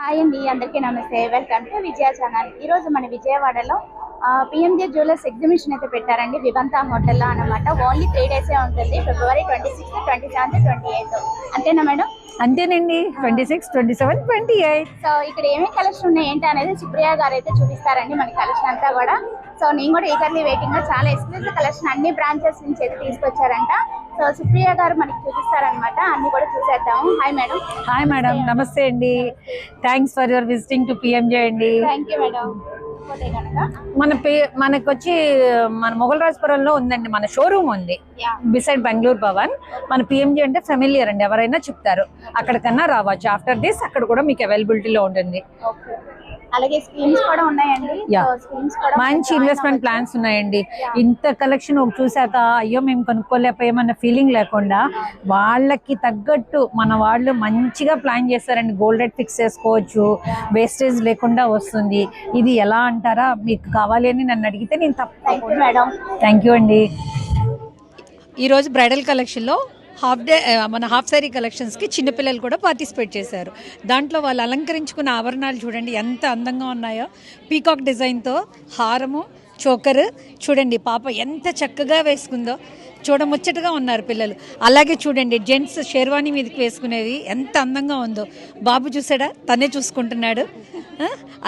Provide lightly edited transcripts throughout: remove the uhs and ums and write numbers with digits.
Hi అండి, అందరికీ నమస్తే. Welcome to Vijaya channel. ఈరోజు మన విజయవాడలో పిఎంజే జ్యువెలర్స్ ఎగ్జిబిషన్ అయితే పెట్టారండి వివంతా హోటల్లో అనమాట. ఓన్లీ 3 days ఉంటుంది. ఫిబ్రవరి 26, 27, 28. అంతేనా మేడం? అంతేనండి. 26, 27, 28. సో ఇక్కడ ఏమేమి కలెక్షన్ ఉన్నాయి ఏంటి అనేది సుప్రియ గారు అయితే చూపిస్తారండి మన కలెక్షన్ అంతా కూడా. సో నేను కూడా ఈగర్లీ వెయిటింగ్. చాలా ఎక్స్క్లూజివ్ కలెక్షన్ అన్ని బ్రాంచెస్ నుంచి అయితే తీసుకొచ్చారంట. సో సుప్రియ గారు మనకి చూపిస్తారనమాట. అన్ని కూడా చూసేద్దాము. Hi madam. Hi madam, namaste అండి. Thanks for your visiting to PMJ అండి. Thank you madam. మనకు వచ్చి మన మొగల్రాజపురంలో ఉందండి, మన షోరూమ్ ఉంది బిసైడ్ బెంగళూరు భవన్. మన పిఎంజే అంటే ఫెమిలియర్ అండి, ఎవరైనా చెప్తారు. అక్కడికన్నా రావచ్చు. ఆఫ్టర్ దిస్ అక్కడ కూడా మీకు అవైలబిలిటీలో ఉంటుంది. అలాగే స్కీమ్స్ కూడా ఉన్నాయండి. మంచి ఇన్వెస్ట్మెంట్ ప్లాన్స్ ఉన్నాయండి. ఇంత కలెక్షన్ చూసాక అయ్యో మేము కొనుక్కోలేకపోయామన్న ఫీలింగ్ లేకుండా వాళ్ళకి తగ్గట్టు మన వాళ్ళు మంచిగా ప్లాన్ చేస్తారండి. గోల్డ్ రేట్ ఫిక్స్ చేసుకోవచ్చు, వేస్టేజ్ లేకుండా వస్తుంది. ఇది ఎలా అంటారా, మీకు కావాలి అని నన్ను అడిగితే నేను తప్పకుండా. థ్యాంక్ యూ అండి. ఈరోజు బ్రైడల్ కలెక్షన్లో హాఫ్ సారీ కలెక్షన్స్కి చిన్నపిల్లలు కూడా పార్టిసిపేట్ చేశారు. దాంట్లో వాళ్ళు అలంకరించుకున్న ఆభరణాలు చూడండి ఎంత అందంగా ఉన్నాయో. పీకాక్ డిజైన్తో హారము, చోకర్ చూడండి, పాప ఎంత చక్కగా వేసుకుందో. చూడముచ్చటగా ఉన్నారు పిల్లలు. అలాగే చూడండి జెంట్స్ షేర్వాణి మీదకి వేసుకునేది ఎంత అందంగా ఉందో. బాబు చూసాడా, తనే చూసుకుంటున్నాడు.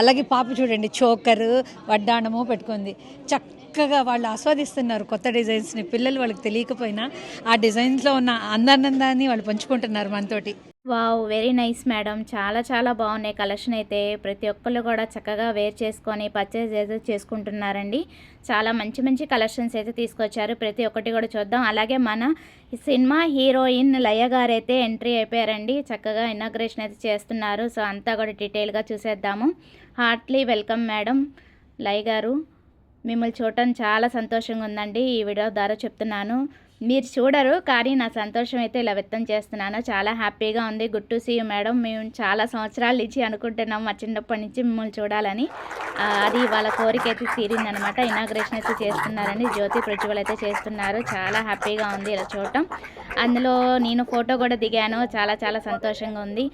అలాగే పాప చూడండి చోకరు, వడ్డాణము పెట్టుకుంది. చక్కగా వాళ్ళు ఆస్వాదిస్తున్నారు కొత్త డిజైన్స్ని. పిల్లలు వాళ్ళకి తెలియకపోయినా ఆ డిజైన్స్లో ఉన్న అందానందాన్ని వాళ్ళు పంచుకుంటున్నారు మనతోటి. Wow, very nice madam. చాలా చాలా బాగున్నాయి కలెక్షన్ అయితే. ప్రతి ఒక్కళ్ళు కూడా చక్కగా వేర్ చేసుకొని పర్చేజ్ అయితే చేసుకుంటున్నారండి. చాలా మంచి మంచి కలెక్షన్స్ అయితే తీసుకొచ్చారు. ప్రతి ఒక్కటి కూడా చూద్దాం. అలాగే మన సినిమా హీరోయిన్ లయ గారు అయితే ఎంట్రీ అయిపోయారండి. చక్కగా ఇనాగ్రేషన్ అయితే చేస్తున్నారు. సో అంతా కూడా డీటెయిల్గా చూసేద్దాము. హార్ట్లీ వెల్కమ్ మేడం లయ గారు. మిమ్మల్ని చూడటం చాలా సంతోషంగా ఉందండి. ఈ వీడియో ద్వారా చెప్తున్నాను. మీరు చూడరు కానీ నా సంతోషం అయితే ఇలా వ్యక్తం చేస్తున్నాను. చాలా హ్యాపీగా ఉంది. Good to see you madam. మేము చాలా సంవత్సరాల నుంచి అనుకుంటున్నాం మా చిన్నప్పటి నుంచి మిమ్మల్ని చూడాలని. అది వాళ్ళ కోరిక అయితే తీరిందనమాట. ఇనాగ్రేషన్ అయితే చేస్తున్నారని జ్యోతి ప్రజ్వల్ అయితే చేస్తున్నారు. చాలా హ్యాపీగా ఉంది ఇలా చూడటం. అందులో నేను ఫోటో కూడా దిగాను. చాలా చాలా సంతోషంగా ఉంది.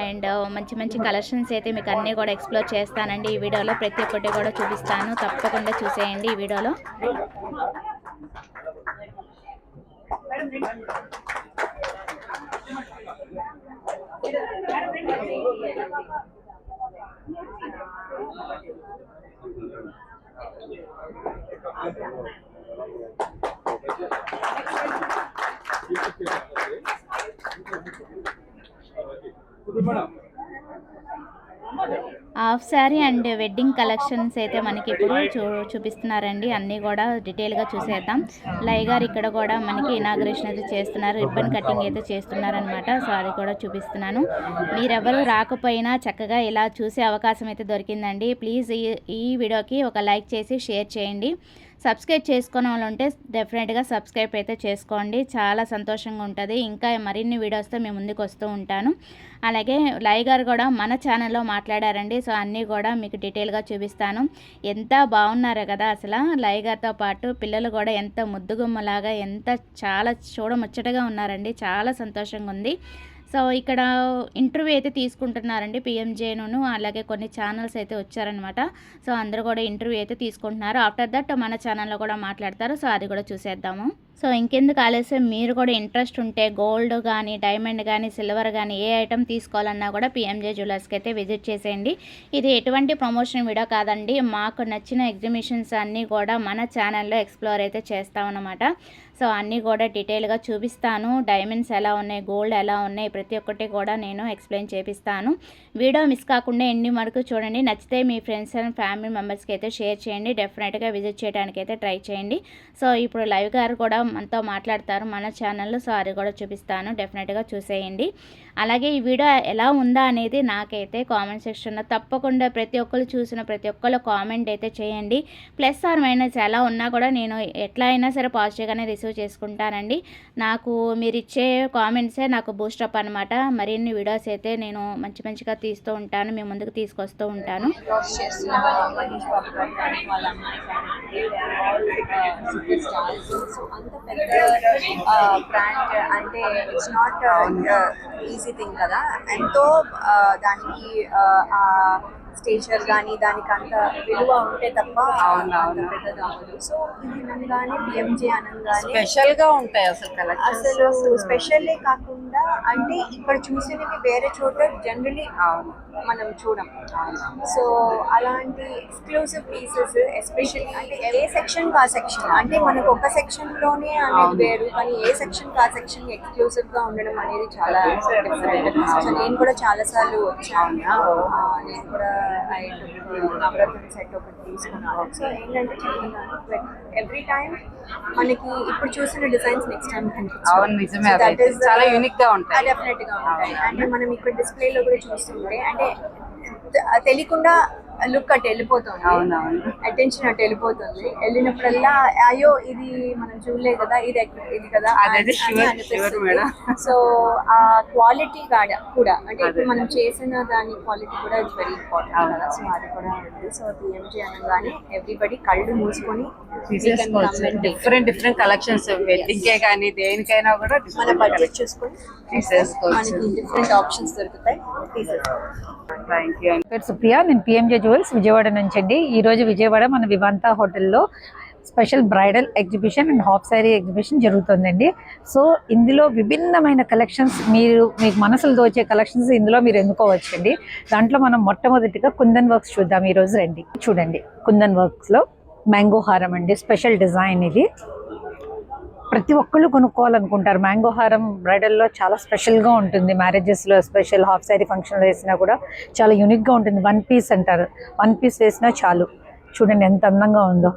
అండ్ మంచి మంచి కలెక్షన్స్ అయితే మీకు అన్నీ కూడా ఎక్స్ప్లోర్ చేస్తానండి ఈ వీడియోలో. ప్రతి ఒక్కటి కూడా చూపిస్తాను. తప్పకుండా చూసేయండి ఈ వీడియోలో. Half sari and wedding collections అయితే మనకి ఇప్పుడు చూపిస్తున్నారండి. అన్నీ కూడా డీటెయిల్గా చూసేద్దాం. లయ గారు ఇక్కడ కూడా మనకి ఇనాగ్రేషన్ అయితే చేస్తున్నారు. రిబ్బన్ కటింగ్ అయితే చేస్తున్నారనమాట. సో అది కూడా చూపిస్తున్నాను. మీరెవరు రాకపోయినా చక్కగా ఇలా చూసే అవకాశం అయితే దొరికిందండి. ప్లీజ్ ఈ వీడియోకి ఒక లైక్ చేసి షేర్ చేయండి. సబ్స్క్రైబ్ చేసుకునే వాళ్ళు ఉంటే డెఫినెట్గా సబ్స్క్రైబ్ అయితే చేసుకోండి. చాలా సంతోషంగా ఉంటుంది. ఇంకా మరిన్ని వీడియోస్తో మేము ముందుకు వస్తూ ఉంటాను. అలాగే లయ గారు కూడా మన ఛానల్లో మాట్లాడారండి. సో అన్నీ కూడా మీకు డీటెయిల్గా చూపిస్తాను. ఎంత బాగున్నారో కదా అసలు. లయ గారితో పాటు పిల్లలు కూడా ఎంత ముద్దుగుమ్మలాగా చాలా చూడముచ్చటగా ఉన్నారండి. చాలా సంతోషంగా ఉంది. సో ఇక్కడ ఇంటర్వ్యూ అయితే తీసుకుంటున్నారండి పిఎంజేను. అలాగే కొన్ని ఛానల్స్ అయితే వచ్చారనమాట. సో అందరూ కూడా ఇంటర్వ్యూ అయితే తీసుకుంటున్నారు. ఆఫ్టర్ దట్ మన ఛానల్లో కూడా మాట్లాడతారు. సో అది కూడా చూసేద్దాము. సో ఇంకెందుకు ఆలస్యం, మీరు కూడా ఇంట్రెస్ట్ ఉంటే గోల్డ్ కానీ డైమండ్ కానీ సిల్వర్ కానీ ఏ ఐటమ్ తీసుకోవాలన్నా కూడా పిఎంజే జ్యువెలర్స్కి అయితే విజిట్ చేసేయండి. ఇది ఎటువంటి ప్రమోషన్ వీడియో కాదండి. మాకు నచ్చిన ఎగ్జిబిషన్స్ అన్నీ కూడా మన ఛానల్లో ఎక్స్ప్లోర్ అయితే చేస్తామన్నమాట. సో అన్నీ కూడా డీటెయిల్గా చూపిస్తాను. డైమండ్స్ ఎలా ఉన్నాయి, గోల్డ్ ఎలా ఉన్నాయి, ప్రతి ఒక్కటి కూడా నేను ఎక్స్ప్లెయిన్ చేపిస్తాను. వీడియో మిస్ కాకుండా ఎన్ని వరకు చూడండి. నచ్చితే మీ ఫ్రెండ్స్ అండ్ ఫ్యామిలీ మెంబర్స్కి అయితే షేర్ చేయండి. డెఫినెట్గా విజిట్ చేయడానికి అయితే ట్రై చేయండి. సో ఇప్పుడు లైవ్ గారు కూడా మనతో మాట్లాడతారు మన ఛానల్లో. సో అది కూడా చూపిస్తాను. డెఫినెట్గా చూసేయండి. అలాగే ఈ వీడియో ఎలా ఉందా అనేది నాకైతే కామెంట్ సెక్షన్లో తప్పకుండా ప్రతి ఒక్కరు చూసిన ప్రతి ఒక్కరు కామెంట్ అయితే చేయండి. ప్లస్ ఆర్ మైనస్ ఎలా ఉన్నా కూడా నేను ఎట్లా అయినా సరే పాజిటివ్గానే రిసీవ్ రిసీవ్ చేసుకుంటానండి. నాకు మీరు ఇచ్చే కామెంట్సే నాకు బూస్టప్ అనమాట. మరిన్ని వీడియోస్ అయితే నేను మంచిగా తీస్తూ ఉంటాను, మీ ముందుకు తీసుకొస్తూ ఉంటాను. బ్రాండ్ అంటే ఇట్స్ నాట్ ఈజీ థింగ్ కదా. ఎంతో దానికి స్టేచర్ కానీ దానికి అంత విలువ ఉంటే తప్ప అంత పెద్దది అవ్వదు. సో ఇది అనగానే పిఎంజే అనగానే స్పెషల్ గా ఉంటాయి అసలు స్పెషల్లే కాకుండా అంటే ఇక్కడ చూసినవి వేరే చోట జనరలీ మనం చూడం. సో అలాంటి ఎక్స్క్లూసివ్ పీసెస్ ఎస్పెషల్లీ అంటే ఏ సెక్షన్ కా సెక్షన్ అంటే మనకు ఒక సెక్షన్ లోనే అనేది వేరు, కానీ ఏ సెక్షన్ కా సెక్షన్ ఎక్స్క్లూసివ్ గా ఉండడం అనేది చాలా డిఫరెంట్. సో నేను కూడా చాలా సార్లు వచ్చాను. నేను కూడా నవరత్న సెట్ ఒకటి తీసుకున్నాను. సో ఏంటంటే చెప్తున్నాను, ఎవ్రీ టైం మనకి ఇప్పుడు చూసిన డిజైన్స్ నెక్స్ట్ టైం కనిపిస్తుంది. చాలా యూనిక్ గా ఉంటాయి, డెఫినెట్ గా ఉంటాయి. అంటే మనం ఇక్కడ డిస్ప్లేలో కూడా చూస్తుంటే అంటే తెలియకుండా లుక్ అటు వెళ్ళిపోతుంది, అటెన్షన్ అటు వెళ్ళిపోతుంది. వెళ్ళినప్పుడల్లా అయ్యో ఇది మనం చూడలేదు కదా, ఇది కదా అనిపిస్తుంది. సో ఆ క్వాలిటీ కూడా అంటే ఇప్పుడు మనం చేసిన దాని క్వాలిటీ కూడా ఇట్స్ వెరీ ఇంపార్టెంట్ కదా. సో అది కూడా ఉంది. సో పిఎంజే అనగానే ఎవ్రీబడి కళ్ళు మూసుకొని డిఫరెంట్ కలెక్షన్స్ వెడ్డింగ్కే కానీ దేనికైనా కూడా మన బడ్జెట్ చూసుకొని మనకి డిఫరెంట్ ఆప్షన్స్ దొరుకుతాయి. పేరు సుప్రియ, నేను పిఎంజే జ్యువెల్స్ విజయవాడ నుంచి అండి. ఈరోజు విజయవాడ మన వివాంతా హోటల్లో special bridal exhibition and half sari exhibition జరుగుతుందండి. సో ఇందులో విభిన్నమైన కలెక్షన్స్, మీకు మనసులు దోచే కలెక్షన్స్ ఇందులో మీరు ఎన్నుకోవచ్చండి. దాంట్లో మనం మొట్టమొదటిగా కుందన్ వర్క్స్ చూద్దాం ఈరోజు. రండి చూడండి, కుందన్ వర్క్స్లో మ్యాంగో హారం అండి, స్పెషల్ డిజైన్ ఇది. ప్రతి ఒక్కళ్ళు కొనుక్కోవాలనుకుంటారు. మ్యాంగో హారం బ్రైడల్లో చాలా స్పెషల్గా ఉంటుంది. మ్యారేజెస్లో స్పెషల్ హాఫ్ శారీ ఫంక్షన్లో వేసినా కూడా చాలా యూనిక్గా ఉంటుంది. 1 పీస్ అంటారు, 1 పీస్ వేసినా చాలు. చూడండి ఎంత అందంగా ఉందో.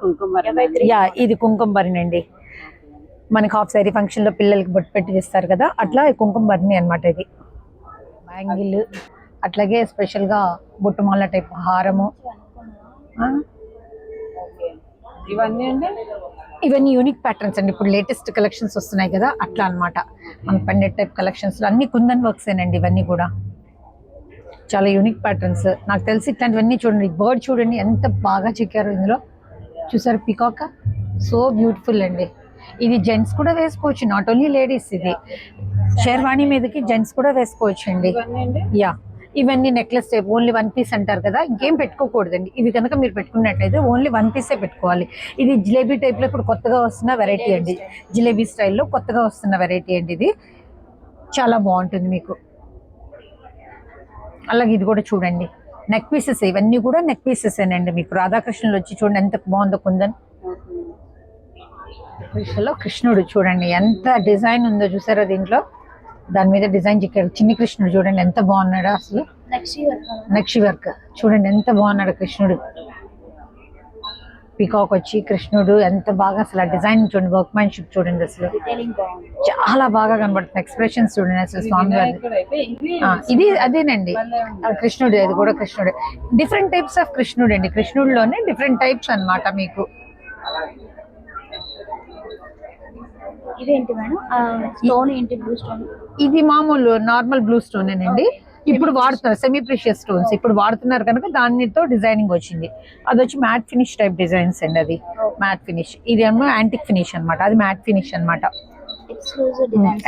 యా, ఇది కుంకుమ భరణి అండి. మనకి హాఫ్ శారీ ఫంక్షన్లో పిల్లలకి బొట్టు పెట్టి ఇస్తారు కదా, అట్లా కుంకుమ భరణి అనమాట. ఇది బ్యాంగిల్, అట్లాగే స్పెషల్గా బొట్టుమాల టైప్ హారము. ఇవన్నీ యూనిక్ ప్యాటర్న్స్ అండి. ఇప్పుడు లేటెస్ట్ కలెక్షన్స్ వస్తున్నాయి కదా, అట్లా అనమాట. మన పెండెంట్ టైప్ కలెక్షన్స్లో అన్ని కుందన్ వర్క్స్ ఏనండి. ఇవన్నీ కూడా చాలా యూనిక్ ప్యాటర్న్స్. నాకు తెలిసి ఇట్లాంటివన్నీ చూడండి. బర్డ్ చూడండి ఎంత బాగా చెక్కారు ఇందులో. చూసారు పికాక్, సో బ్యూటిఫుల్ అండి. ఇది జెంట్స్ కూడా వేసుకోవచ్చు, నాట్ ఓన్లీ లేడీస్. ఇది షేర్వాణి మీదకి జెంట్స్ కూడా వేసుకోవచ్చు అండి. యా, ఇవన్నీ నెక్లెస్ టైప్ ఓన్లీ 1 పీస్ అంటారు కదా, ఇంకేం పెట్టుకోకూడదండి. ఇవి కనుక మీరు పెట్టుకున్నట్టయితే ఓన్లీ 1 పీసే పెట్టుకోవాలి. ఇది జిలేబీ టైప్లో ఇప్పుడు కొత్తగా వస్తున్న వెరైటీ అండి. జిలేబీ స్టైల్లో కొత్తగా వస్తున్న వెరైటీ అండి. ఇది చాలా బాగుంటుంది మీకు. అలాగే ఇది కూడా చూడండి, నెక్ పీసెస్. ఇవన్నీ కూడా నెక్ పీసెస్ ఏనండి. మీకు రాధాకృష్ణులు వచ్చి చూడండి ఎంత బాగుందో కుందన్. కృష్ణుడు చూడండి ఎంత డిజైన్ ఉందో, చూసారా దీంట్లో. దాని మీద డిజైన్ చెక్కారు. చిన్ని కృష్ణుడు చూడండి ఎంత బాగున్నాడు అసలు. నక్షి వర్క్ చూడండి ఎంత బాగున్నాడు కృష్ణుడు. పికాక్ వచ్చి కృష్ణుడు ఎంత బాగా అసలు ఆ డిజైన్ చూడండి, వర్క్ మ్యాన్షిప్ చూడండి, అసలు చాలా బాగా కనబడుతుంది. ఎక్స్ప్రెషన్స్ చూడండి అసలు స్వామి వారి. ఇది అదేనండి కృష్ణుడు, అది కూడా కృష్ణుడు. డిఫరెంట్ టైప్స్ ఆఫ్ కృష్ణుడు అండి. కృష్ణుడిలోనే డిఫరెంట్ టైప్స్ అన్నమాట మీకు. ఇదేంటి మేడం స్టోన్ ఏంటి? Blue stone. ఇది మామూలు నార్మల్ బ్లూ స్టోన్ అండి. ఇప్పుడు వాడుతున్నారు సెమీ ప్రీషియస్ స్టోన్స్ ఇప్పుడు వాడుతున్నారు కనుక దానితో డిజైనింగ్ వచ్చింది. అది వచ్చి మ్యాట్ ఫినిష్ టైప్ డిజైన్స్ అండి. అది మ్యాట్ ఫినిష్, ఇది ఏమో యాంటిక్ ఫినిష్ అనమాట. అది మ్యాట్ ఫినిష్ అనమాట.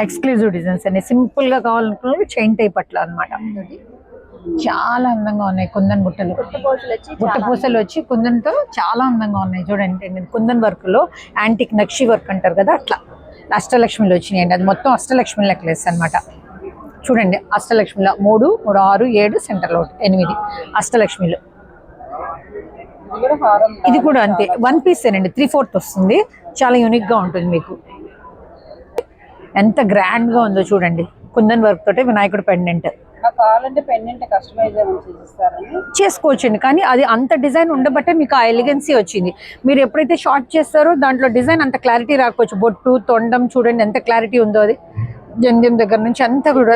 ఎక్స్క్లూజివ్ డిజైన్స్ అండి. సింపుల్ గా కావాలనుకున్నప్పుడు చైన్ టైప్ అట్లా అనమాట. చాలా అందంగా ఉన్నాయి కుందన్ బుట్టలు. బుట్ట పూసలు వచ్చి కుందన్తో చాలా అందంగా ఉన్నాయి చూడండి. కుందన్ వర్క్ లో యాంటిక్ నక్షి వర్క్ అంటారు కదా, అట్లా అష్టలక్ష్మిలు వచ్చినాయండి. అది మొత్తం అష్టలక్ష్మి నెక్లెస్ అనమాట. చూడండి అష్టలక్ష్మిలో 3, 3, 6, 7 సెంటర్లో 8 అష్టలక్ష్మిలు. ఇది కూడా అంతే 1 పీస్ ఏనండి. 3/4 వస్తుంది. చాలా యూనిక్ గా ఉంటుంది మీకు. ఎంత గ్రాండ్ గా ఉందో చూడండి. కుందన్ వర్క్ తోటి వినాయకుడు పెండెంట్. కావాలంటే పెండెంట్ కస్టమైజ్ చేసుకోవచ్చండి. కానీ అది అంత డిజైన్ ఉండబట్టే మీకు ఆ ఎలిగెన్సీ వచ్చింది. మీరు ఎప్పుడైతే షార్ట్ చేస్తారో దాంట్లో డిజైన్ అంత క్లారిటీ రాకపోవచ్చు. బొట్టు తొండం చూడండి ఎంత క్లారిటీ ఉందో. అది జంధ్యం దగ్గర నుంచి అంతా కూడా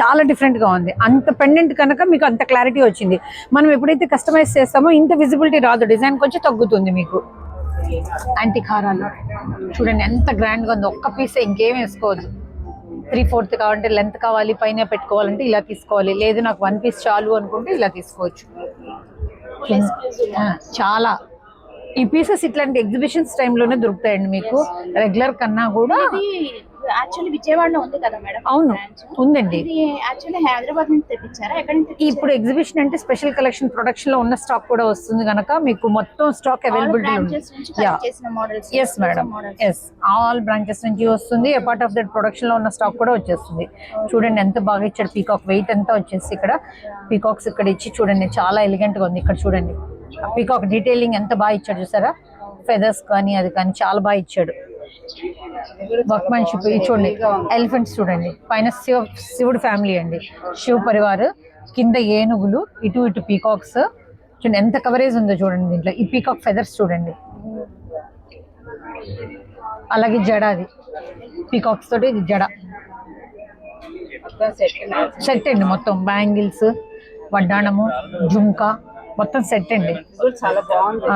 చాలా డిఫరెంట్గా ఉంది. అంత పెండెంట్ కనుక మీకు అంత క్లారిటీ వచ్చింది. మనం ఎప్పుడైతే కస్టమైజ్ చేస్తామో ఇంత విజిబిలిటీ రాదు, డిజైన్ కొంచెం తగ్గుతుంది మీకు. యాంటిక్ హారాలు చూడండి ఎంత గ్రాండ్ గా ఉందో. ఒక్క పీస్ ఇంకేం వేసుకోవద్దు. 3/4 కావాలంటే లెంత్ కావాలి, పైన పెట్టుకోవాలంటే ఇలా తీసుకోవాలి. లేదు నాకు 1 పీస్ చాలు అనుకుంటే ఇలా తీసుకోవచ్చు. చాలా ఈ పీసెస్ ఇట్లాంటి ఎగ్జిబిషన్స్ టైంలోనే దొరుకుతాయండి మీకు, రెగ్యులర్ కన్నా కూడా. యాక్చువల్లీ విజయవాడలో ఉంది కదా మేడం? అవును ఉందండి. ఇది యాక్చువల్లీ హైదరాబాద్ నుంచి తెప్పించారా? ఎక్కడి నుంచి? ఇప్పుడు ఎగ్జిబిషన్ అంటే స్పెషల్ కలెక్షన్ ప్రొడక్షన్ లో ఉన్న స్టాక్ కూడా వస్తుంది కనుక మీకు మొత్తం స్టాక్ అవైలబిలిటీ ఉంది. Yes madam, yes all branches నుంచి వస్తుంది. అపార్ట్ ఆఫ్ దట్ ప్రొడక్షన్ లో ఉన్న స్టాక్ కూడా వచ్చేస్తుంది. చూడండి ఎంత బాగా ఇచ్చాడు. పీకాక్ వెయిట్ అంతా వచ్చేసి ఇక్కడ పీకాక్స్ ఇక్కడ ఇచ్చి చూడండి చాలా ఎలిగెంట్ గా ఉంది. ఇక్కడ చూడండి పీకాక్ డీటెయిలింగ్ ఎంత బాగా ఇచ్చాడు చూసారా, ఫెదర్స్ కానీ అది కానీ చాలా బాగా ఇచ్చాడు. వర్క్మెన్షిప్ చూడండి. ఎలిఫెంట్స్ చూడండి, పైన శివుడు ఫ్యామిలీ అండి, శివ పరివార్, కింద ఏనుగులు, ఇటు ఇటు పీకాక్స్. చూడండి ఎంత కవరేజ్ ఉందో చూడండి దీంట్లో. ఈ పీకాక్ ఫెదర్స్ చూడండి, అలాగే జడ, అది పీకాక్స్ తోటి ఇది జడ సెట్ అండి. మొత్తం బ్యాంగిల్స్, వడ్డాణము, జుంకా మొత్తం సెట్ అండి. చాలా బాగుంది.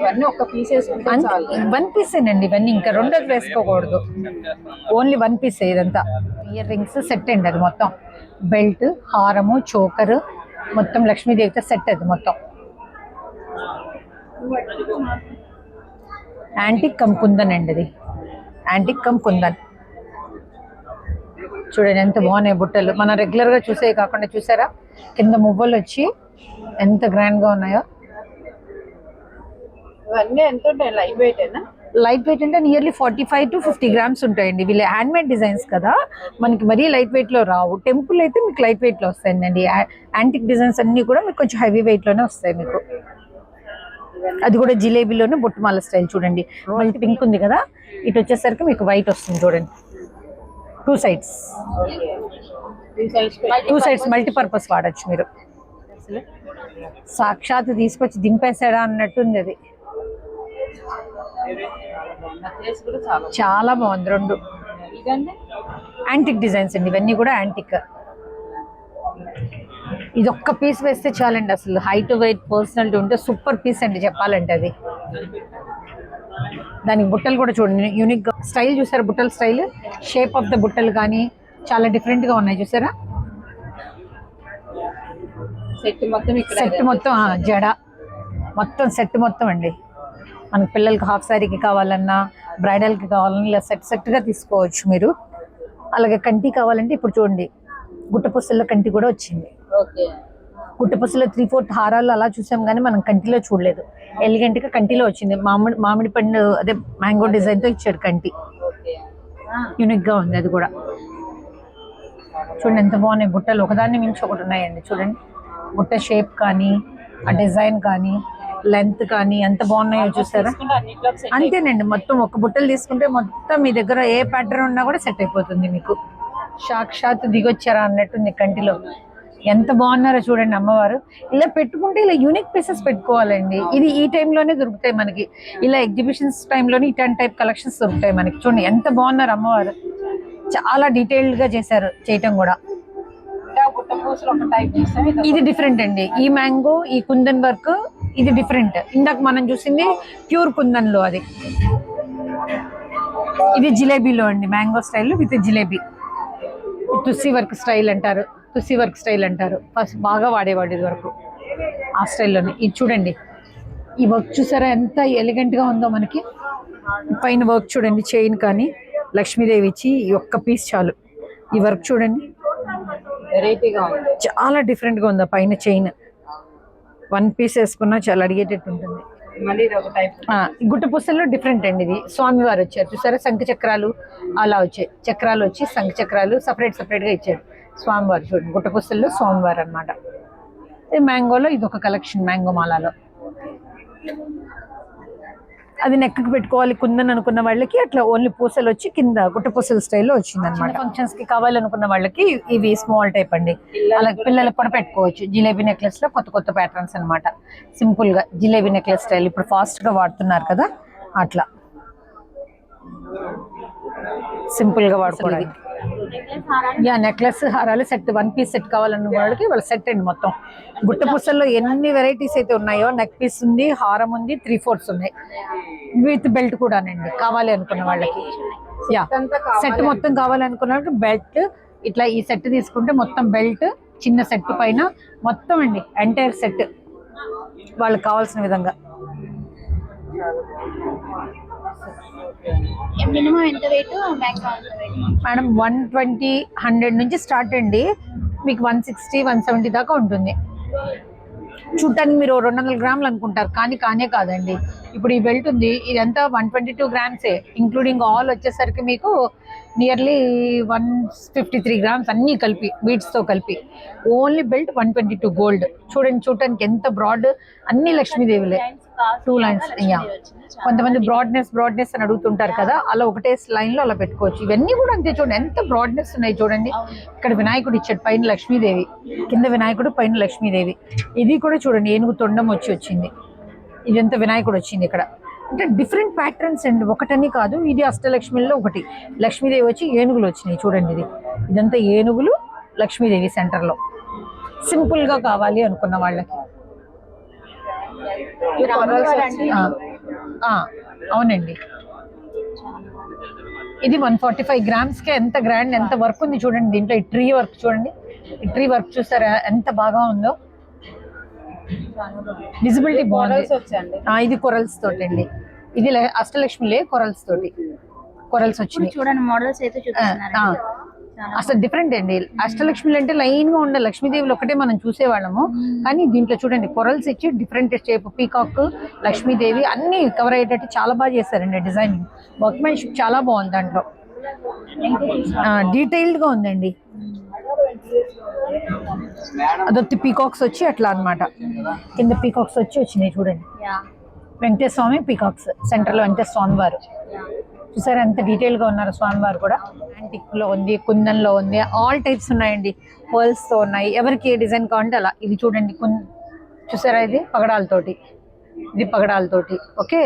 ఇవన్నీ ఒక పీస్ వేసుకుంటే చాలు. 1 పీసేనండి ఇవన్నీ, ఇంకా రెండోది వేసుకోకూడదు. ఓన్లీ 1 పీసే ఇదంతా. ఇయర్ రింగ్స్ సెట్ అండి, అది మొత్తం బెల్ట్, హారము, చోకర్, మొత్తం లక్ష్మీదేవితో సెట్ అది మొత్తం. యాంటిక్ కమ్ కుందన్ అండి, అది యాంటిక్ కమ్ కుందన్. చూడండి ఎంత బాగున్నాయి బుట్టలు. మనం రెగ్యులర్ గా చూసే కాకుండా చూసారా కింద మువ్వలు వచ్చి ఎంత గ్రాండ్ గా ఉన్నాయో. ఇవన్నీ ఎంత ఉంటాయి? లైట్ వెయిట్ అయినా? లైట్ వెయిట్ అంటే నియర్లీ 45 to 50 grams ఉంటాయండి. వీళ్ళు హ్యాండ్ మేడ్ డిజైన్స్ కదా, మనకి మరీ లైట్ వెయిట్ లో రావు. టెంపుల్ అయితే మీకు లైట్ వెయిట్ లో వస్తాయండి. యాంటిక్ డిజైన్స్ అన్ని కూడా మీకు కొంచెం హెవీ వెయిట్ లోనే వస్తాయి మీకు. అది కూడా జిలేబీలోనే బొట్టుమాల స్టైల్ చూడండి. మళ్ళీ పింక్ ఉంది కదా, ఇటు వచ్చేసరికి మీకు వైట్ వస్తుంది చూడండి. 2 sides, 2 sides మల్టీపర్పస్ వాడచ్చు మీరు. సాక్షాత్ తీసుకొచ్చి దింపేసాడా అన్నట్టుంది అది. చాలా బాగుంది. 2 యాంటిక్ డిజైన్స్ అండి, ఇవన్నీ కూడా యాంటిక్. ఇది ఒక్క పీస్ వేస్తే చాలండి, అసలు హైట్ వెయిట్ పర్సనాలిటీ ఉంటే సూపర్ పీస్ అండి చెప్పాలంటే. అది దానికి బుట్టలు కూడా చూడండి యూనిక్ గా స్టైల్ చూసారా, బుట్టల స్టైల్, షేప్ ఆఫ్ ద బుట్టలు కానీ చాలా డిఫరెంట్ గా ఉన్నాయి చూసారా. సెట్ మొత్తం ఇక్కడ, సెట్ మొత్తం జడ మొత్తం సెట్ మొత్తం అండి. మనకి పిల్లలకి హాఫ్ శారీకి కావాలన్నా, బ్రైడల్కి కావాలన్నా ఇలా సెట్ గా తీసుకోవచ్చు మీరు. అలాగే కంటి కావాలంటే ఇప్పుడు చూడండి గుట్టపుస్తల కంటి కూడా వచ్చింది. గుట్టపుస్తల 3/4 హారాలు అలా చూసాం కానీ మనం కంటిలో చూడలేదు. ఎలిగెంట్ గా కంటిలో వచ్చింది. మామిడి పండు అదే మ్యాంగో డిజైన్ తో ఇచ్చాడు కంటి. యూనిక్ గా ఉంది అది కూడా. చూడండి ఎంత బాగున్నాయి బుట్టలు, ఒకదాన్ని మించి ఒకటి ఉన్నాయండి. చూడండి బుట్ట షేప్ కానీ, ఆ డిజైన్ కానీ, లెంత్ కానీ ఎంత బాగున్నాయో చూసారా. అంతేనండి, మొత్తం ఒక బుట్టలు తీసుకుంటే మొత్తం మీ దగ్గర ఏ ప్యాటర్న్ ఉన్నా కూడా సెట్ అయిపోతుంది మీకు. సాక్షాత్ దిగొచ్చారా అన్నట్టుంది కంటిలో. ఎంత బాగున్నారో చూడండి అమ్మవారు. ఇలా పెట్టుకుంటే ఇలా యూనిక్ పీసెస్ పెట్టుకోవాలండి. ఇది ఈ టైంలోనే దొరుకుతాయి మనకి, ఇలా ఎగ్జిబిషన్స్ టైంలోనే ఇట్లాంటి టైప్ కలెక్షన్స్ దొరుకుతాయి మనకి. చూడండి ఎంత బాగున్నారు అమ్మవారు, చాలా డీటెయిల్డ్ గా చేశారు చేయటం కూడా. ఇది డిఫరెంట్ అండి. ఈ మ్యాంగో, ఈ కుందన్ వర్క్ ఇది డిఫరెంట్. ఇందాక మనం చూసింది ప్యూర్ కుందన్ లో, అది ఇది జిలేబీలో అండి, మ్యాంగో స్టైల్ విత్ జిలేబీ. తుస్సి వర్క్ స్టైల్ అంటారు, తుస్సి వర్క్ స్టైల్ అంటారు. ఫస్ట్ బాగా వాడేవాడు ఇది వరకు ఆ స్టైల్లోనే. ఇది చూడండి ఈ వర్క్ చూసారా ఎంత ఎలిగెంట్ గా ఉందో మనకి. పైన వర్క్ చూడండి, చైన్ కానీ లక్ష్మీదేవి ఇచ్చి ఈ ఒక్క పీస్ చాలు. ఈ వర్క్ చూడండి వెరైటీగా ఉంది, చాలా డిఫరెంట్ గా ఉంది. పైన చైన్ 1 పీస్ వేసుకున్నా చాలా అడిగేటట్టు ఉంటుంది. మళ్ళీ ఇది ఒక టైప్. గుట్ట పుస్తల్లో డిఫరెంట్ అండి. ఇది స్వామివారు వచ్చారు చూసారా, శంఖ చక్రాలు అలా వచ్చాయి. చక్రాలు వచ్చి శంఖ చక్రాలు సపరేట్ గా ఇచ్చారు స్వామివారు. చూడండి గుట్ట పుస్తల్లో స్వామివారు అనమాట. ఇది మ్యాంగోలో ఇది ఒక కలెక్షన్, మ్యాంగో మాలలో. అది నెక్కకి పెట్టుకోవాలి కుందన్ అనుకున్న వాళ్ళకి అట్లా ఓన్లీ పూసలు వచ్చి కింద గుట్ట పూసల స్టైల్లో వచ్చింది అనమాట. ఫంక్షన్స్ కి కావాలనుకున్న వాళ్ళకి ఇవి స్మాల్ టైప్ అండి. అలాగే పిల్లలకు కూడా పెట్టుకోవచ్చు. జిలేబీ నెక్లెస్ లో కొత్త ప్యాటర్న్స్ అనమాట. సింపుల్ గా జిలేబీ నెక్లెస్ స్టైల్ ఇప్పుడు ఫాస్ట్ గా వాడుతున్నారు కదా, అట్లా సింపుల్ గా వాడుకోవడానికి. యా నెక్లెస్ హారాలు సెట్ 1 పీస్ సెట్ కావాలన్న వాళ్ళకి వాళ్ళ సెట్ అండి మొత్తం. గుట్ట పుసల్లో ఎన్ని వెరైటీస్ అయితే ఉన్నాయో, నెక్ పీస్ ఉంది, హారం ఉంది, 3/4 ఉన్నాయి, విత్ బెల్ట్ కూడానండి కావాలి అనుకున్న వాళ్ళకి. యా సెట్ మొత్తం కావాలనుకున్న వాళ్ళకి బెల్ట్ ఇట్లా ఈ సెట్ తీసుకుంటే మొత్తం బెల్ట్ చిన్న సెట్ పైన మొత్తం అండి ఎంటైర్ సెట్ వాళ్ళకి కావాల్సిన విధంగా. మినిమం ఎంత వెయిట్, మాక్సిమం ఎంత వెయిట్? మేడం 120, 100 నుంచి స్టార్ట్ అండి, మీకు 160, 170 దాకా ఉంటుంది. చూడటానికి మీరు 200 గ్రాములు అనుకుంటారు, కానీ కానే కాదండి. ఇప్పుడు ఈ బెల్ట్ ఉంది, ఇదంతా 122 గ్రామ్సే, ఇంక్లూడింగ్ ఆల్ వచ్చేసరికి మీకు నియర్లీ 153 గ్రామ్స్ అన్నీ కలిపి బీడ్స్తో కలిపి. Only belt 122 gold. చూడండి చూడటానికి ఎంత బ్రాడ్, అన్ని లక్ష్మీదేవులే. 2 లైన్స్. కొంతమంది బ్రాడ్నెస్ అని అడుగుతుంటారు కదా, అలా ఒకటే లైన్ లో అలా పెట్టుకోవచ్చు. ఇవన్నీ కూడా అంతే, చూడండి ఎంత బ్రాడ్నెస్ ఉన్నాయి చూడండి. ఇక్కడ వినాయకుడు ఇచ్చాడు, పైన లక్ష్మీదేవి, కింద వినాయకుడు, పైన లక్ష్మీదేవి. ఇది కూడా చూడండి ఏనుగు తొండం వచ్చింది, ఇదంతా వినాయకుడు వచ్చింది ఇక్కడ. అంటే డిఫరెంట్ ప్యాటర్న్స్ అండి, ఒకటని కాదు. ఇది అష్టలక్ష్మిలో ఒకటి, లక్ష్మీదేవి వచ్చి ఏనుగులు వచ్చినాయి చూడండి. ఇదంతా ఏనుగులు, లక్ష్మీదేవి సెంటర్లో. సింపుల్ గా కావాలి అనుకున్న వాళ్ళకి. అవునండి, ఇది 145 గ్రామ్స్కే ఎంత గ్రాండ్, ఎంత వర్క్ ఉంది చూడండి దీంట్లో. ఈ ట్రీ వర్క్ చూడండి, ఈ ట్రీ వర్క్ చూసారా ఎంత బాగా ఉందో, విజిబిలిటీ బాగుంది. ఇది కొరల్స్ తోటి అండి, ఇది అష్టలక్ష్మిలే కొరల్స్ తోటి, కొరల్స్ వచ్చినాయి చూడండి. మోడల్స్ అయితే చూపిస్తున్నారు, అసలు డిఫరెంట్ అండి. అష్టలక్ష్మిలు అంటే లైన్ గా ఉండే లక్ష్మీదేవులు ఒకటే మనం చూసేవాళ్ళము, కానీ దీంట్లో చూడండి కొరల్స్ ఇచ్చి డిఫరెంట్ షేప్, పీకాక్, లక్ష్మీదేవి అన్ని కవర్ అయ్యేటట్టు చాలా బాగా చేశారండి. డిజైన్ వర్క్మెన్షిప్ చాలా బాగుంది దాంట్లో, డీటెయిల్డ్ గా ఉందండి. అదొత్తి పీకాక్స్ వచ్చి అట్లా అన్నమాట, కింద పీకాక్స్ వచ్చినాయి చూడండి. వెంకటేశ్వర స్వామి పీకాక్స్, సెంటర్ లో వెంకటేశ్వర స్వామి వారు చూసారా ఎంత డీటెయిల్ గా ఉన్నారు. స్వామివారు కూడా యాంటిక్ లో ఉంది, కుందన్లో ఉంది, ఆల్ టైప్స్ ఉన్నాయండి. పర్ల్స్ తో ఉన్నాయి, ఎవరికి ఏ డిజైన్ కావాలంటే అలా. ఇది చూడండి చూసారా, ఇది పగడాలతోటి, ఇది పగడాలతోటి. ఓకే,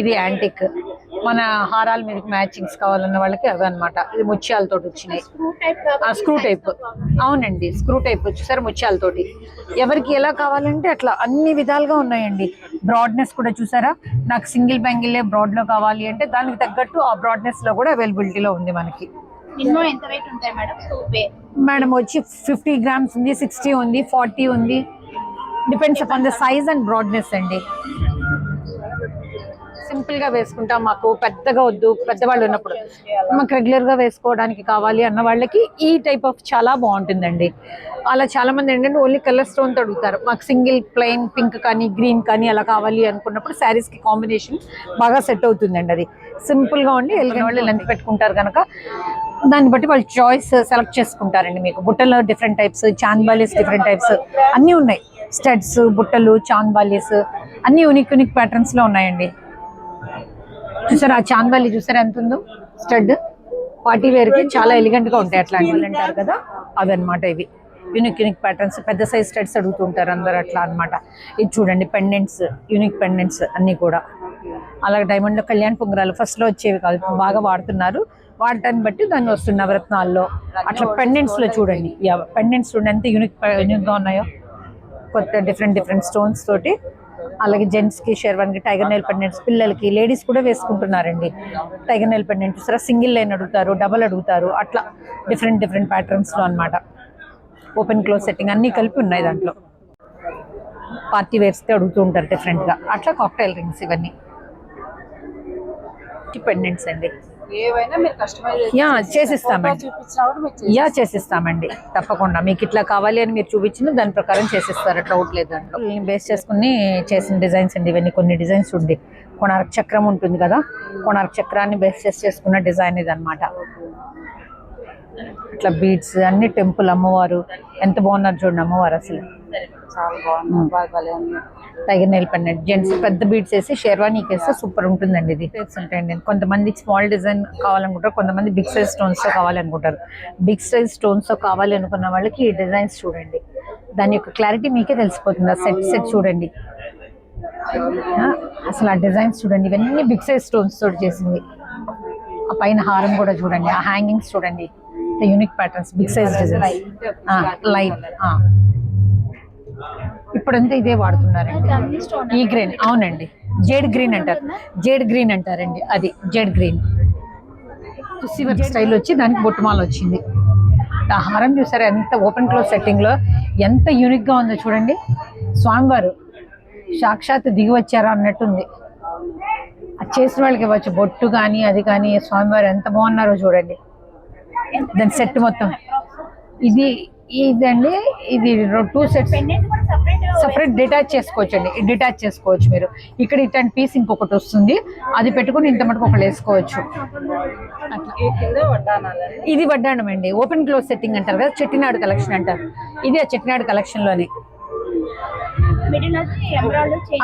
ఇది యాంటిక్. మన హారాల మీదకి మ్యాచింగ్స్ కావాలన్న వాళ్ళకి అవి అనమాట. ఇది ముత్యాలతోటి వచ్చినాయి, స్క్రూ టైప్. అవునండి, స్క్రూ టైప్ చూసారా ముత్యాలతోటి. ఎవరికి ఎలా కావాలంటే అట్లా అన్ని విధాలుగా ఉన్నాయండి. బ్రాడ్నెస్ కూడా చూసారా, నాకు సింగిల్ బ్యాంగిల్ బ్రాడ్ లో కావాలి అంటే దానికి తగ్గట్టు ఆ బ్రాడ్నెస్ లో కూడా అవైలబిలిటీలో ఉంది మనకి. మినిమం ఎంత వెయిట్ ఉంటాయి మేడం? మేడం వచ్చి 50 గ్రామ్స్ ఉంది, 60 ఉంది, 40 ఉంది, depends upon the size and broadness అండి. సింపుల్ గా వేసుకుంటాం, మాకు పెద్దగా వద్దు, పెద్దవాళ్ళు ఉన్నప్పుడు మాకు రెగ్యులర్ గా వేసుకోవడానికి కావాలి అన్న వాళ్ళకి ఈ టైప్ ఆఫ్ చాలా బాగుంటుందండి. అలా చాలా మంది ఏంటంటే ఓన్లీ కలర్ స్టోన్ తో అడుగుతారు, మాకు సింగిల్ ప్లెయిన్ పింక్ కానీ గ్రీన్ కానీ అలా కావాలి అనుకున్నప్పుడు శారీస్ కి కాంబినేషన్ బాగా సెట్ అవుతుందండి. అది సింపుల్ గా ఉండి ఎలిగిన వాళ్ళు లెంత్ పెట్టుకుంటారు కనుక దాన్ని బట్టి వాళ్ళు చాయిస్ సెలెక్ట్ చేసుకుంటారండి. మీకు బుట్టలో different types, chandbalis different types అన్నీ ఉన్నాయి. స్టడ్స్, బుట్టలు, చాంద్బాలీస్ అన్ని యూనిక్ ప్యాటర్న్స్ లో ఉన్నాయండి. చూసారా ఆ చాంద్బాలి చూసారా ఎంత ఉందో, స్టడ్ పార్టీ వేర్ కి చాలా ఎలిగెంట్ గా ఉంటాయి. అట్లాంటివి అంటారు కదా అవన్నమాట. ఇవి యూనిక్ ప్యాటర్న్స్, పెద్ద సైజ్ స్టడ్స్ అడుగుతుంటారు అందరు అట్లా అన్నమాట. ఇది చూడండి పెండెంట్స్, యూనిక్ పెండెంట్స్ అన్ని కూడా. అలాగే డైమండ్ లో కళ్యాణ్ పొంగరాలు ఫస్ట్ లో వచ్చేవి కాదు, బాగా వాడుతున్నారు. వాడటాన్ని బట్టి దాన్ని వస్తున్న నవరత్నాల్లో అట్లా పెండెంట్స్ లో చూడండి. పెండెంట్స్ చూడండి ఎంత యూనిక్ గా ఉన్నాయో, కొత్త డిఫరెంట్ స్టోన్స్ తోటి. అలాగే జెంట్స్ కి, షెర్వాన్ కి టైగర్ నెయిల్ పెండెంట్స్, పిల్లలకి, లేడీస్ కూడా వేసుకుంటున్నారండి. టైగర్ నెయిల్ పెండెంట్ చూసారా, సింగిల్ లైన్ అడుగుతారు, డబల్ అడుగుతారు, అట్లా డిఫరెంట్ ప్యాటర్న్స్ లో అన్నమాట. ఓపెన్ క్లోజ్ సెట్టింగ్ అన్ని కలిపి ఉన్నాయి దాంట్లో. పార్టీ వేర్స్ కి అడుగుతూ ఉంటారు డిఫరెంట్ గా. అట్లా కాక్టైల్ రింగ్స్ ఇవన్నీ పెండెంట్స్ అండి. ఏవైనా మీరు కస్టమైజ్ చేసిస్తామండి. చేసిస్తామండి తప్పకుండా. మీకు ఇట్లా కావాలి అని మీరు చూపించిన దాని ప్రకారం చేసిస్తారు, అట్లా అవుట్లేదు. దాంట్లో బేస్ చేసుకుని చేసిన డిజైన్స్ అండి ఇవన్నీ. కొన్ని డిజైన్స్ ఉంది, కొనార్క్ చక్రం ఉంటుంది కదా, కొనార్క్ చక్రాన్ని బేస్ చేసుకున్న డిజైన్ ఇది అనమాట. ఇట్లా బీడ్స్ అన్ని, టెంపుల్ అమ్మవారు ఎంత బాగున్నారు చూడండి అమ్మవారు అసలు. టైగర్ నెయిల్ పెండెంట్, జెంట్స్ పెద్ద బీడ్స్ వేసి షెర్వానీకి వేస్తే సూపర్ ఉంటుందండి. ఇది ఉంటాయండి. కొంతమంది స్మాల్ డిజైన్ కావాలనుకుంటారు, కొంతమంది బిగ్ సైజ్ స్టోన్స్ తో కావాలనుకుంటారు. బిగ్ సైజ్ స్టోన్స్ తో కావాలి అనుకున్న వాళ్ళకి ఈ డిజైన్స్ చూడండి, దాని యొక్క క్లారిటీ మీకే తెలిసిపోతుంది. ఆ సెట్ చూడండి అసలు, ఆ డిజైన్స్ చూడండి, ఇవన్నీ బిగ్ సైజ్ స్టోన్స్ తోటి చేసింది. ఆ పైన హారం కూడా చూడండి, ఆ హ్యాంగింగ్స్ చూడండి ఎంత unique patterns, big size designs, light. ఇప్పుడంతా ఇదే వాడుతున్నారండి, ఈ గ్రీన్. అవునండి, జేడ్ గ్రీన్ అంటారు, జేడ్ గ్రీన్ అంటారండి, అది జేడ్ గ్రీన్. సిల్వర్ స్టైల్ వచ్చి దానికి బొట్టుమాల వచ్చింది. ఆ హారం చూసారా ఎంత ఓపెన్ క్లోజ్ సెట్టింగ్ లో ఎంత యూనిక్ గా ఉందో చూడండి. స్వామివారు సాక్షాత్ దిగి వచ్చారా అన్నట్టుంది. అది చేసిన వాళ్ళకి ఇవ్వచ్చు, బొట్టు కానీ అది కానీ. స్వామివారు ఎంత బాగున్నారో చూడండి. దాని సెట్ మొత్తం ఇదండి. ఇది 2 సెట్స్ సపరేట్ డిటాచ్ చేసుకోవచ్చు అండి, డిటాచ్ చేసుకోవచ్చు మీరు. ఇక్కడ ఇట్లాంటి పీస్ ఇంకొకటి వస్తుంది, అది పెట్టుకుని ఇంత మటుకు ఒకటి వేసుకోవచ్చు. ఇది వడ్డాణం అండి, ఓపెన్ క్లోజ్ సెట్టింగ్ అంటారు కదా, చెట్టినాడు కలెక్షన్ అంటారు. ఇది ఆ చెట్టినాడు కలెక్షన్ లోనే.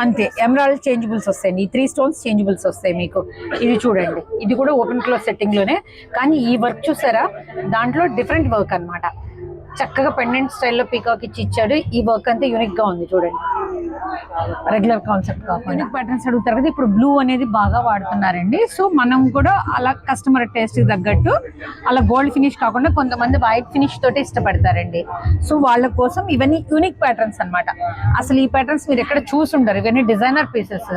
అంతే, ఎమరాల్డ్ చేంజబుల్స్ వస్తాయండి. ఈ 3 స్టోన్స్ చేంజబుల్స్ వస్తాయి మీకు. ఇది చూడండి, ఇది కూడా ఓపెన్ క్లోజ్ సెట్టింగ్ లోనే, కానీ ఈ వర్క్ చూసారా దాంట్లో డిఫరెంట్ వర్క్ అన్నమాట. చక్కగా పెండెంట్ స్టైల్లో పీకాక్ ఇచ్చి ఇచ్చాడు. ఈ వర్క్ అంతా యూనిక్ గా ఉంది చూడండి, రెగ్యులర్ కాన్సెప్ట్ కాకుండా. యూనిక్ ప్యాటర్న్స్ అడుగుతారు కదా, ఇప్పుడు బ్లూ అనేది బాగా వాడుతున్నారండి. సో మనం కూడా అలా కస్టమర్ టేస్ట్ తగ్గట్టు అలా గోల్డ్ ఫినిష్ కాకుండా కొంతమంది వైట్ ఫినిష్ తోటి ఇష్టపడతారండి. సో వాళ్ళ కోసం ఇవన్నీ యూనిక్ ప్యాటర్న్స్ అన్నమాట. అసలు ఈ ప్యాటర్న్స్ మీరు ఎక్కడ చూసుంటారు, ఇవన్నీ డిజైనర్ పీసెస్.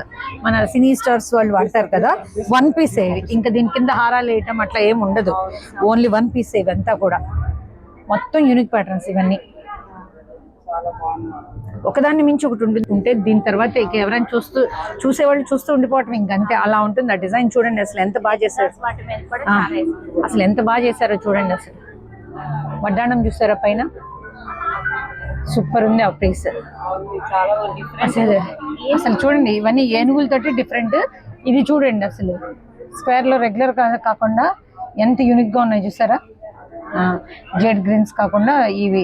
మన సినీ స్టార్స్ వాళ్ళు వాడతారు కదా, 1 పీస్ ఇవి. ఇంకా దీని కింద హారాలు వేయటం అట్లా ఏమి ఉండదు, ఓన్లీ 1 పీస్ ఇవంతా కూడా. మొత్తం యూనిక్ ప్యాటర్న్స్ ఇవన్నీ, ఒకదాన్ని మించి ఒకటి ఉంటే దీని తర్వాత ఇక ఎవరైనా చూసేవాళ్ళు చూస్తూ ఉండిపోవటం ఇంకంతే, అలా ఉంటుంది ఆ డిజైన్. చూడండి అసలు ఎంత బాగా చేశారు, అసలు ఎంత బాగా చేశారో చూడండి. అసలు వడ్డాణం చూసారా పైన, సూపర్ ఉంది ఆ పీస్. అసలు చూడండి ఇవన్నీ ఏనుగులతోటి డిఫరెంట్. ఇది చూడండి అసలు స్క్వేర్ లో రెగ్యులర్ కాకుండా ఎంత యూనిక్ గా ఉన్నాయి చూసారా. జెడ్ గ్రీన్స్ కాకుండా ఇవి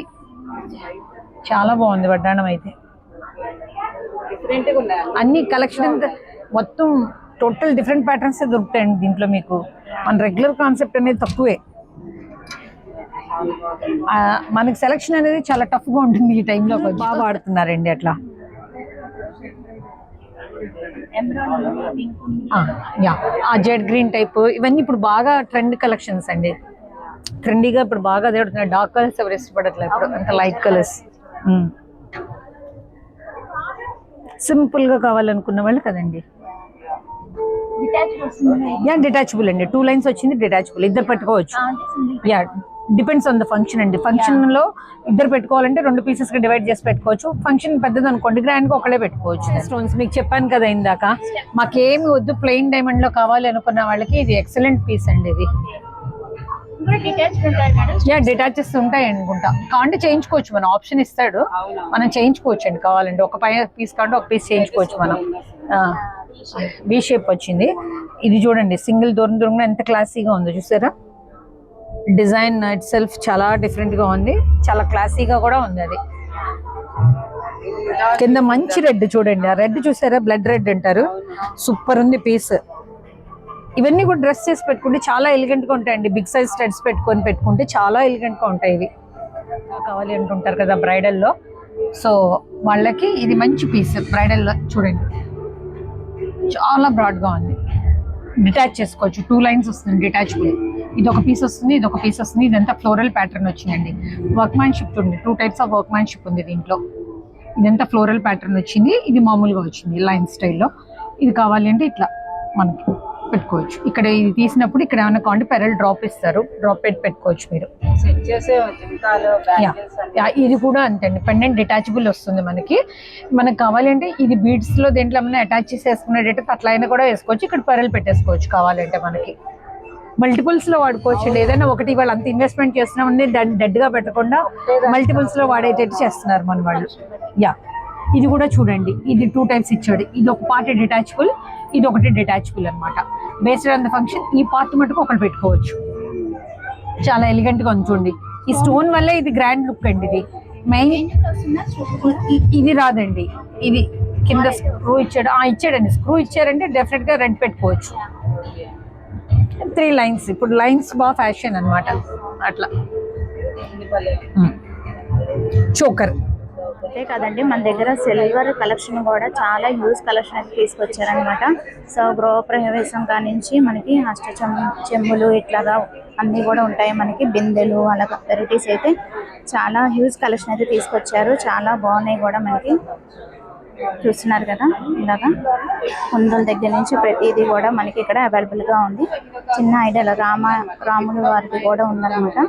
చాలా బాగుంది వడ్డాణం అయితే. అన్ని కలెక్షన్ మొత్తం టోటల్ డిఫరెంట్ ప్యాటర్న్స్ దొరుకుతాయండి దీంట్లో మీకు. మన రెగ్యులర్ కాన్సెప్ట్ అనేది తక్కువే, మనకి సెలెక్షన్ అనేది చాలా టఫ్ గా ఉంటుంది ఈ టైంలో. బాగా వాడుతున్నారండి అట్లా. ఆ జెడ్ గ్రీన్ టైప్ ఇవన్నీ ఇప్పుడు బాగా ట్రెండ్ కలెక్షన్స్ అండి. ట్రెండీగా ఇప్పుడు బాగా అదేడుతున్నాయి. డార్క్ కలర్స్ ఎవరు ఇష్టపడట్లేదు ఇప్పుడు, అంత లైట్ కలర్స్. సింపుల్ గా కావాలనుకున్న వాళ్ళు కదండి. డిటాచబుల్ అండి, 2 లైన్స్ వచ్చింది డిటాచబుల్, ఇద్దరు పెట్టుకోవచ్చు. డిపెండ్స్ ఆన్ ద ఫంక్షన్ అండి. ఫంక్షన్ లో ఇద్దరు పెట్టుకోవాలంటే 2 పీసెస్ గా డివైడ్ చేసి పెట్టుకోవచ్చు. ఫంక్షన్ పెద్దది అనుకోండి, గ్రాండ్ గా ఒకళ్ళే పెట్టుకోవచ్చు. స్టోన్స్ మీకు చెప్పాను కదా ఇందాక, మాకేమి వద్దు ప్లెయిన్ డైమండ్ లో కావాలి అనుకున్న వాళ్ళకి ఇది ఎక్సలెంట్ పీస్ అండి. ఇది డిటాచెస్ ఉంటాయి అనుకుంటా, కావాలంటే చేయించుకోవచ్చు. మన ఆప్షన్ ఇస్తాడు, మనం చేయించుకోవచ్చు అండి. కావాలంటే ఒక పీస్ కావాలంటే ఒక పీస్ చేయించుకోవచ్చు మనం. వి షేప్ వచ్చింది. ఇది చూడండి సింగిల్ దూరం ఎంత క్లాసీగా ఉందో చూసారా. డిజైన్ ఇట్ సెల్ఫ్ చాలా డిఫరెంట్ గా ఉంది, చాలా క్లాసీగా కూడా ఉంది. అది కింద మంచి రెడ్ చూడండి, ఆ రెడ్ చూసారా, బ్లడ్ రెడ్ అంటారు. సూపర్ ఉంది పీస్. ఇవన్నీ కూడా డ్రెస్ చేసి పెట్టుకుంటే చాలా ఎలిగెంట్ గా ఉంటాయండి. బిగ్ సైజ్ స్టడ్స్ పెట్టుకుంటే చాలా ఎలిగెంట్ గా ఉంటాయి. ఇవి కావాలి అంటుంటారు కదా బ్రైడల్ లో, సో వాళ్ళకి ఇది మంచి పీస్. బ్రైడల్ లో చూడండి చాలా బ్రాడ్ గా ఉంది, డిటాచ్ చేసుకోవచ్చు. 2 లైన్స్ వస్తుంది డిటాచబుల్. ఇది ఒక పీస్ వస్తుంది, ఇది ఒక పీస్ వస్తుంది. ఇదంతా ఫ్లోరల్ ప్యాటర్న్ వచ్చిందండి. వర్క్ మ్యాన్షిప్ ఉంది, 2 టైప్స్ ఆఫ్ వర్క్ మ్యాన్షిప్ ఉంది దీంట్లో. ఇదంతా ఫ్లోరల్ ప్యాటర్న్ వచ్చింది, ఇది మామూలుగా వచ్చింది లైన్ స్టైల్లో. ఇది కావాలి అంటే ఇట్లా మనకి పెట్టుకోవచ్చు. ఇక్కడ ఇది తీసినప్పుడు ఇక్కడ ఏమైనా కావాలంటే పెరల్ డ్రాప్ ఇస్తారు, డ్రాప్ పెట్టుకోవచ్చు మీరు. ఇది కూడా అంతే అండి, పెండెంట్ డిటాచబుల్ వస్తుంది మనకు కావాలంటే. ఇది బీడ్స్ లో దేంట్లో ఏమైనా అటాచ్ చేసి వేసుకునేటట్టు అట్లా అయినా కూడా వేసుకోవచ్చు. ఇక్కడ పెరల్ పెట్టేసుకోవచ్చు కావాలంటే. మనకి మల్టిపుల్స్ లో వాడుకోవచ్చు. ఏదైనా ఒకటి వాళ్ళు అంత ఇన్వెస్ట్మెంట్ చేస్తున్నామని దాన్ని డెడ్ గా పెట్టకుండా మల్టిపుల్స్ లో వాడేటట్టు చేస్తున్నారు మన వాళ్ళు. ఇది కూడా చూడండి, ఇది 2 టైప్స్ ఇచ్చాడు. ఇది ఒక పార్ట్ డిటాచబుల్, ఇది ఒకటి డిటాచబుల్ అనమాట. బేస్డ్ ఆన్ ద ఫంక్షన్ ఈ పార్ట్ మటుకు ఒకటి పెట్టుకోవచ్చు. చాలా ఎలిగెంట్ గా ఉంది చూడండి. ఈ స్టోన్ వల్ల ఇది గ్రాండ్ లుక్ అండి. ఇది మెయిన్ ఇది రాదండి, ఇది కింద స్క్రూ ఇచ్చాడండి. స్క్రూ ఇచ్చారంటే డెఫినెట్ గా రెడ్ పెట్టుకోవచ్చు. 3 లైన్స్, ఇప్పుడు లైన్స్ బాగా ఫ్యాషన్ అనమాట. అట్లా చోకర్ అంతే కదండి, మన దగ్గర సిల్వర్ కలెక్షన్ కూడా చాలా హ్యూజ్ కలెక్షన్ అయితే తీసుకొచ్చారనమాట. సో గృహప్రవేశం కానించి మనకి చెమ్ములు ఇట్లాగా అన్నీ కూడా ఉంటాయి. మనకి బిందెలు అలాగా వెరైటీస్ అయితే చాలా హ్యూజ్ కలెక్షన్ అయితే తీసుకొచ్చారు. చాలా బాగున్నాయి కూడా మనకి, చూస్తున్నారు కదా. ఇలాగా కుందుల దగ్గర నుంచి ప్రతిదీ కూడా మనకి ఇక్కడ అవైలబుల్గా ఉంది. చిన్న ఐడల్ రాములు వారికి కూడా ఉందన్నమాట.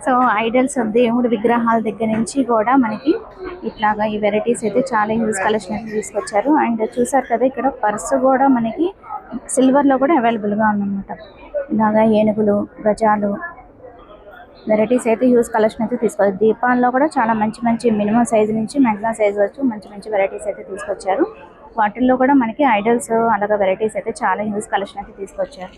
సో ఐడల్స్ దేవుడి విగ్రహాల దగ్గర నుంచి కూడా మనకి ఇట్లాగా ఈ వెరైటీస్ అయితే చాలా హ్యూజ్ కలెక్షన్ అయితే తీసుకొచ్చారు. అండ్ చూసారు కదా, ఇక్కడ పర్సు కూడా మనకి సిల్వర్లో కూడా అవైలబుల్గా ఉందన్నమాట. ఇలాగా ఏనుగులు, గజాలు వెరైటీస్ అయితే హ్యూజ్ కలెక్షన్ అయితే తీసుకొచ్చారు. దీపాల్లో కూడా చాలా మంచి మంచి మినిమం సైజు నుంచి మ్యాక్సిమం సైజు వరకు మంచి మంచి వెరైటీస్ అయితే తీసుకొచ్చారు. వాటిల్లో కూడా మనకి ఐడల్స్ అలాగా వెరైటీస్ అయితే చాలా హ్యూజ్ కలెక్షన్ అయితే తీసుకొచ్చారు.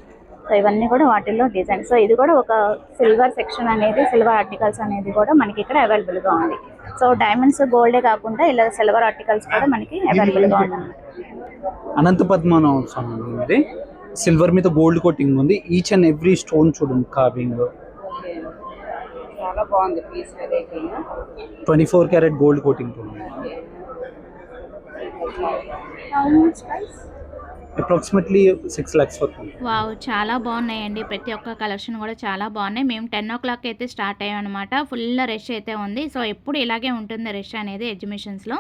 సో ఇవన్నీ కూడా వాటిల్లో డిజైన్. సో ఇది కూడా ఒక సిల్వర్ సెక్షన్ అనేది, సిల్వర్ ఆర్టికల్స్ అనేది కూడా మనకి ఇక్కడ అవైలబుల్గా ఉంది. సో డైమండ్స్ గోల్డే కాకుండా ఇలా సిల్వర్ ఆర్టికల్స్ కూడా మనకి అవైలబుల్గా ఉంది. అనంత పద్మనాభ స్వామి ఇది సిల్వర్ మీద గోల్డ్ కోటింగ్ ఉంది. ఈచ్ అండ్ ఎవ్రీ స్టోన్ చూడండి కార్వింగ్. చాలా బాగుంది piece variety. 24 carat gold coating ఉంది. అప్రాక్సిమేట్లీ 6 lakhs వరకు. వావ్, చాలా బాగున్నాయండి. ప్రతి ఒక్క కలెక్షన్ కూడా చాలా బాగున్నాయి. మేము 10 o'clock అయితే స్టార్ట్ అయ్యాం అనమాట. ఫుల్ రష్ అయితే ఉంది. సో ఎప్పుడు ఇలాగే ఉంటుంది రష్ అనేది ఎగ్జిబిషన్స్లో.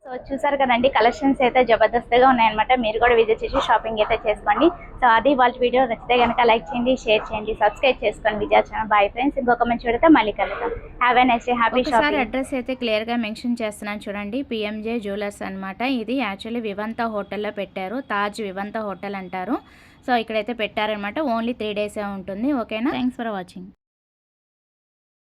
సో చూసారు కదండి, కలెక్షన్స్ అయితే జబర్దస్త్గా ఉన్నాయన్నమాట. మీరు కూడా విజిట్ చేసి షాపింగ్ అయితే చేసుకోండి. సో అది వాళ్ళ వీడియో నచ్చితే కనుక లైక్ చేయండి, షేర్ చేయండి, సబ్స్క్రైబ్ చేసుకోండి. విజయ ఛానల్. బాయ్ ఫ్రెండ్స్, ఇంకొక మంచి వీడియోతో మళ్ళీ కలుద్దాం. Have a nice day, happy shopping. Address అయితే క్లియర్గా మెన్షన్ చేస్తున్నాను చూడండి. పిఎంజే జ్యువెలర్స్ అనమాట. ఇది యాక్చువల్లీ వివంత హోటల్లో పెట్టారు. తాజ్ వివంత హోటల్ అంటారు. సో ఇక్కడైతే పెట్టారనమాట. ఓన్లీ 3 days ఉంటుంది. ఓకేనా? Thanks for watching.